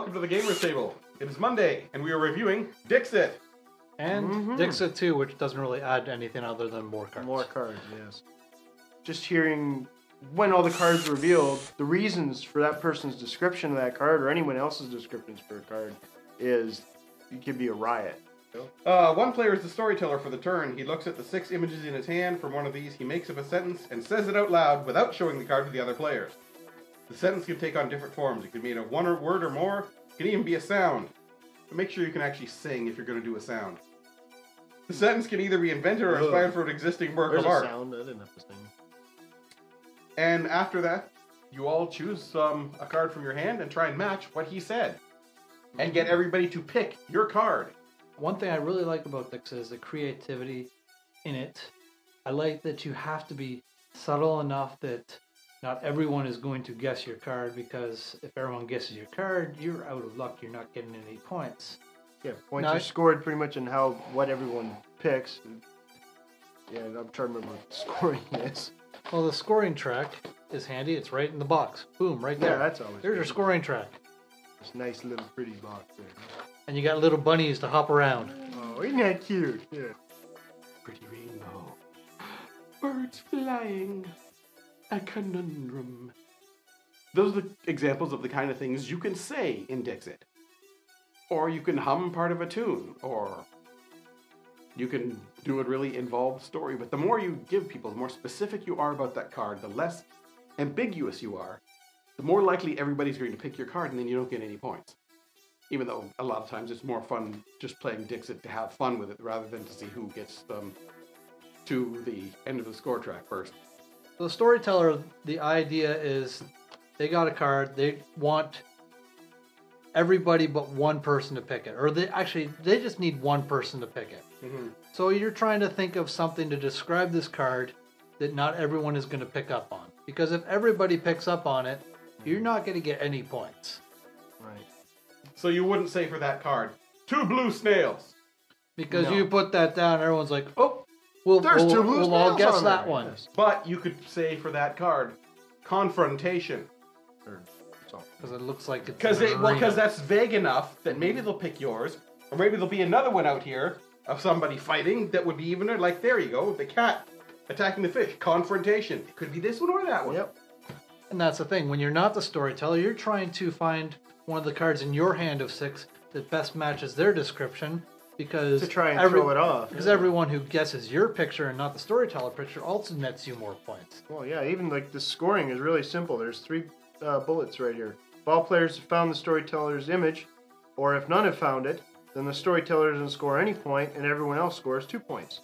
welcome to the Gamers Table. It is Monday, and we are reviewing Dixit. And Dixit 2, which doesn't really add anything other than more cards. More cards, yes. Just hearing when all the cards are revealed, the reasons for that person's description of that card or anyone else's descriptions for a card is, it could be a riot. One player is the storyteller for the turn. He looks at the 6 images in his hand. From one of these, he makes up a sentence and says it out loud without showing the card to the other players. The sentence can take on different forms. It can be a word or more. It can even be a sound. But make sure you can actually sing if you're going to do a sound. The sentence can either be invented or inspired from an existing work of art. There's a sound. I didn't have to sing. And after that, you all choose a card from your hand and try and match what he said. And get everybody to pick your card. One thing I really like about Dixit is the creativity in it. I like that you have to be subtle enough that not everyone is going to guess your card, because if everyone guesses your card, you're out of luck. You're not getting any points. Yeah, points are scored pretty much in what everyone picks. Yeah, I'm trying to remember what the scoring is. Well, the scoring track is handy. It's right in the box. Boom, right there. Yeah, that's always There's your scoring track. This nice little pretty box there. And you got little bunnies to hop around. Oh, isn't that cute? Yeah. Pretty rainbow. Birds flying. A conundrum. Those are the examples of the kind of things you can say in Dixit. Or you can hum part of a tune. Or you can do a really involved story. But the more you give people, the more specific you are about that card, the less ambiguous you are, the more likely everybody's going to pick your card, and then you don't get any points. Even though a lot of times it's more fun just playing Dixit to have fun with it rather than to see who gets to the end of the score track first. So the storyteller, the idea is they got a card, they want everybody but one person to pick it. Or they just need one person to pick it. Mm-hmm. So you're trying to think of something to describe this card that not everyone is going to pick up on. Because if everybody picks up on it, you're not going to get any points. Right. So you wouldn't say for that card, 2 blue snails. Because you put that down, everyone's like, oh, we'll all guess that one. Yes. But you could say for that card, confrontation. Because it looks like it's Because that's vague enough that maybe they'll pick yours, or maybe there'll be another one out here of somebody fighting that would be even like, there you go, the cat attacking the fish. Confrontation. It could be this one or that one. Yep. And that's the thing. When you're not the storyteller, you're trying to find one of the cards in your hand of 6 that best matches their description. Because to try and throw it off. Because everyone who guesses your picture and not the storyteller picture also nets you more points. Well, yeah, even like the scoring is really simple. There's 3 bullets right here. If all players have found the storyteller's image, or if none have found it, then the storyteller doesn't score any point, and everyone else scores 2 points.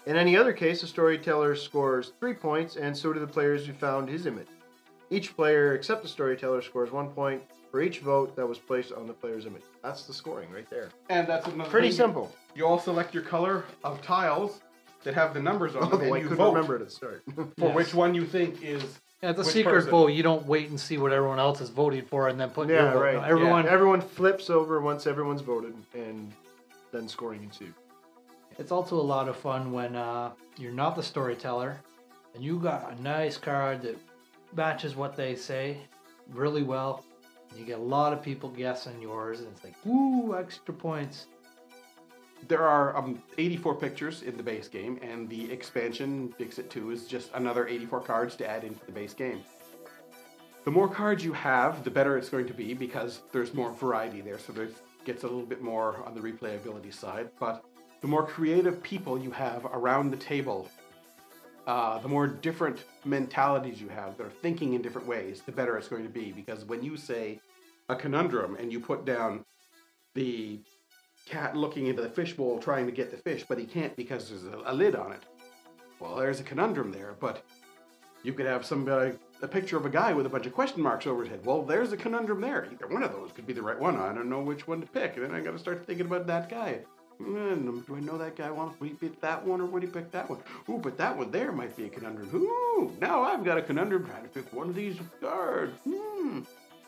In any other case, the storyteller scores 3 points, and so do the players who found his image. Each player except the storyteller scores 1 point for each vote that was placed on the player's image. That's the scoring right there. And that's another Pretty thing. simple. You all select your color of tiles that have the numbers on them, and I you couldn't vote remember it at the start. for which one you think is. Yeah, the which secret person. vote, you don't wait and see what everyone else is voting for and then put your vote. right. No, Everyone flips over once everyone's voted, and then scoring ensues. It's also a lot of fun when you're not the storyteller and you got a nice card that matches what they say really well. And you get a lot of people guessing yours, and it's like, woo, extra points. There are 84 pictures in the base game, and the expansion, Dixit 2, is just another 84 cards to add into the base game. The more cards you have, the better it's going to be, because there's more variety there, so it gets a little bit more on the replayability side. But the more creative people you have around the table, the more different mentalities you have that are thinking in different ways, the better it's going to be. Because when you say a conundrum and you put down the cat looking into the fishbowl trying to get the fish, but he can't because there's a lid on it. Well, there's a conundrum there, but you could have a picture of a guy with a bunch of question marks over his head. Well, there's a conundrum there. Either one of those could be the right one. I don't know which one to pick. And then I got to start thinking about that guy. Do I know that guy? Would he pick that one or would he pick that one? Ooh, but that one there might be a conundrum. Ooh, now I've got a conundrum trying to pick one of these cards.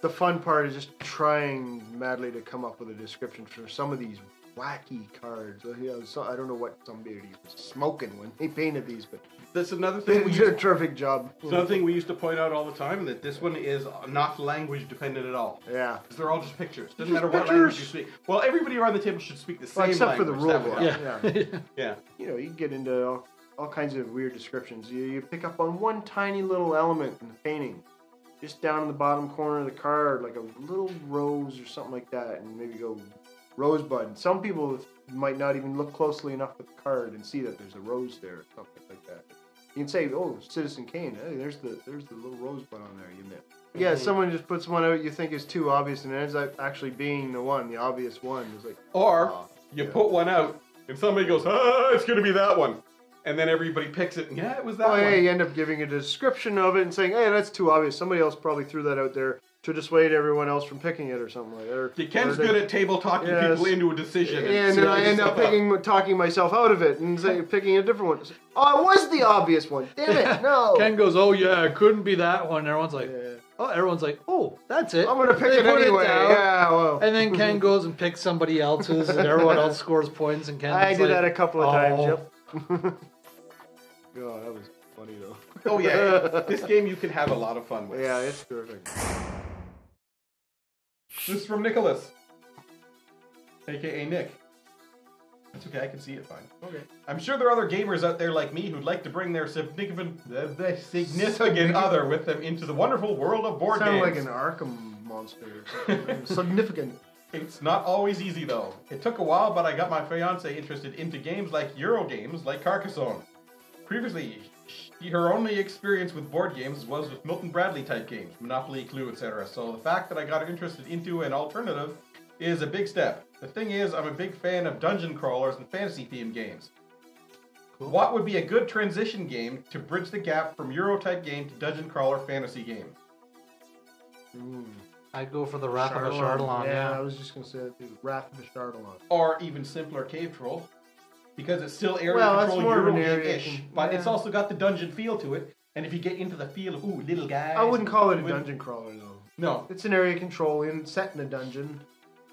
The fun part is just trying madly to come up with a description for some of these wacky cards. So I don't know what somebody was smoking when they painted these, but That's another they thing. did a terrific job. It's another thing we used to point out all the time, that this one is not language dependent at all. Yeah. Because they're all just pictures. Doesn't Just matter what pictures. language you speak. Well, everybody around the table should speak the same Well, except for language. the rule That would book. help. Yeah. Yeah. You know, you get into all kinds of weird descriptions. You pick up on one tiny little element in the painting. Just down in the bottom corner of the card, like a little rose or something like that, and maybe go rosebud. Some people might not even look closely enough at the card and see that there's a rose there or something like that. You can say, "Oh, Citizen Kane. Hey, there's the little rosebud on there you missed." Yeah, someone just puts one out you think is too obvious, and it ends up actually being the obvious one. It's like, Or you yeah. put one out, and somebody goes, it's going to be that one. And then everybody picks it, and yeah, it was that oh, one. yeah, you end up giving a description of it and saying, "Hey, that's too obvious." Somebody else probably threw that out there to dissuade everyone else from picking it or something like that. Ken's good at table talking people into a decision. And then I end up talking myself out of it and picking a different one. Oh, it was the obvious one. Damn it, no. Ken goes, "Oh yeah, it couldn't be that one." Everyone's like, "Oh, that's it." I'm going to pick They it put anyway. down, Yeah, well. and then Ken goes and picks somebody else's, and everyone else scores points, and Ken. I did like, that a couple of times, "Oh." yep. Oh, that was funny though. Oh yeah, this game you can have a lot of fun with. Yeah, it's terrific. This is from Nicholas, aka Nick. That's okay, I can see it fine. Okay. I'm sure there are other gamers out there like me who'd like to bring their significant other with them into the wonderful world of board Sound games. like an Arkham monster or something. Significant. It's not always easy though. It took a while, but I got my fiance interested into games like Euro games like Carcassonne. Previously, her only experience with board games was with Milton Bradley type games, Monopoly, Clue, etc. So the fact that I got her interested into an alternative is a big step. The thing is, I'm a big fan of dungeon crawlers and fantasy themed games. Cool. What would be a good transition game to bridge the gap from Euro type game to dungeon crawler fantasy game? I'd go for the Wrath of a Chardalon. Yeah, I was just going to say that too. Wrath of a Chardalon. Or even simpler Cave Troll. Because it's still area Well, control that's more of an Euro area game-ish, con- but yeah. it's also got the dungeon feel to it. And if you get into the feel of, ooh, little guys... I wouldn't call it a dungeon crawler though. No. It's an area control set in a dungeon.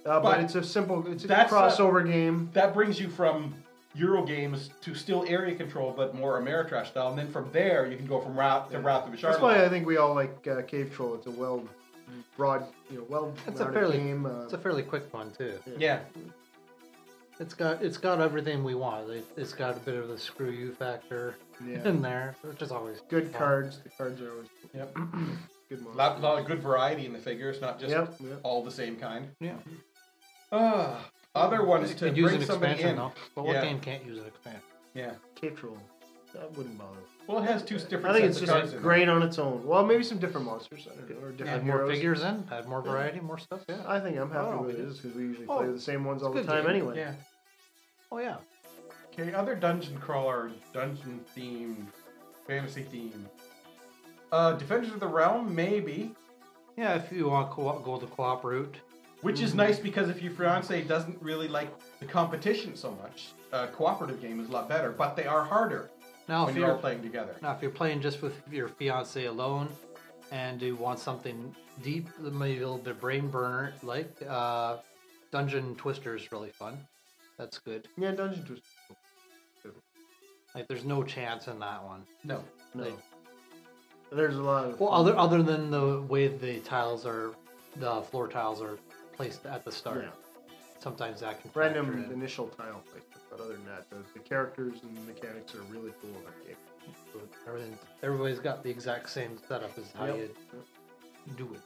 But it's a that's crossover game. That brings you from Euro games to still area control, but more Ameritrash style. And then from there, you can go from Wrath to Wrath of a Chardalon. That's why I think we all like Cave Troll. It's a broad, It's a fairly game. it's a fairly quick one too. Yeah. It's got everything we want. It's got a bit of the screw you factor in there, which is always good fun. cards. The cards are always Yep. good. A lot of good variety in the figures, not just all the same kind. Yeah. Other ones It to could use bring an somebody expansion in. though. But what game can't use an expansion? Yeah. Cave Troll. That wouldn't bother. Well, it has two different I think it's sets of cards just in great on its own. Well, maybe some different monsters or different Add more heroes. figures in, add more variety, more stuff. Yeah. I think I'm happy Oh, with it it is. because we usually Oh, play the same ones all it's the a good time game. anyway. Yeah. Oh yeah. Okay, other dungeon crawler, dungeon themed, fantasy theme. Defenders of the Realm, maybe. Yeah, if you want to go the co-op route. Which is nice because if your fiance doesn't really like the competition so much, a cooperative game is a lot better, but they are harder Now, when if you're all you're playing together. now if you're playing just with your fiance alone, and you want something deep, maybe a little bit brain burner, like Dungeon Twister is really fun. That's good. Yeah, Dungeon Twister. Like, there's no chance in that one. No. No. Like, There's a lot of. well, other than the way the floor tiles are placed at the start. Yeah. Sometimes that can Random factor in. initial tile placement, but other than that, the characters and the mechanics are really cool in that game. Everybody's got the exact same setup as how you do it.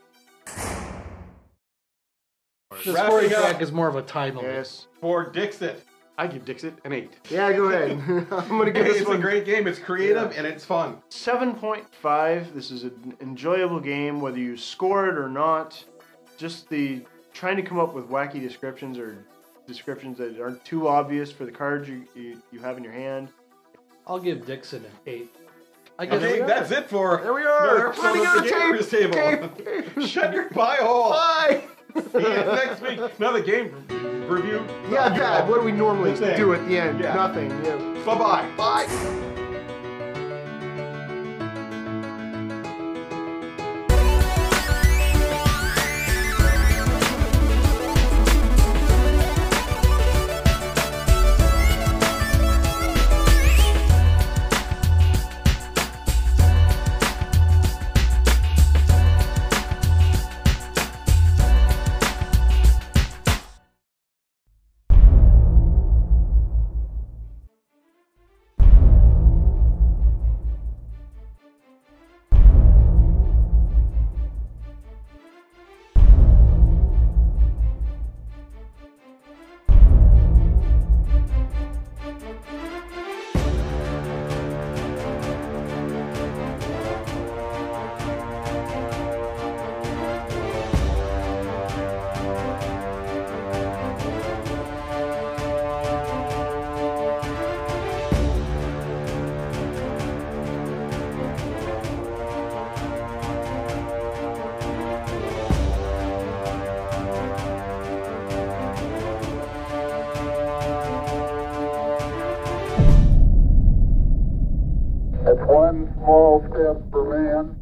The Wrapping story up. track is more of a time limit. Yes. For Dixit, I give Dixit an 8. Yeah, go ahead. I'm gonna give this It's one a great game. It's creative and it's fun. 7.5. This is an enjoyable game, whether you score it or not. Just trying to come up with wacky descriptions or descriptions that aren't too obvious for the cards you have in your hand. I'll give Dixon an 8. I guess Okay, that's it for There we are. another episode of the Gamers Table. Tape. Shut your pie hole. Bye. See you next week. Another game review. Yeah, Dad. What do we normally Thing. do at the end? Yeah. Nothing. Yeah. Bye-bye. Bye. small step for man,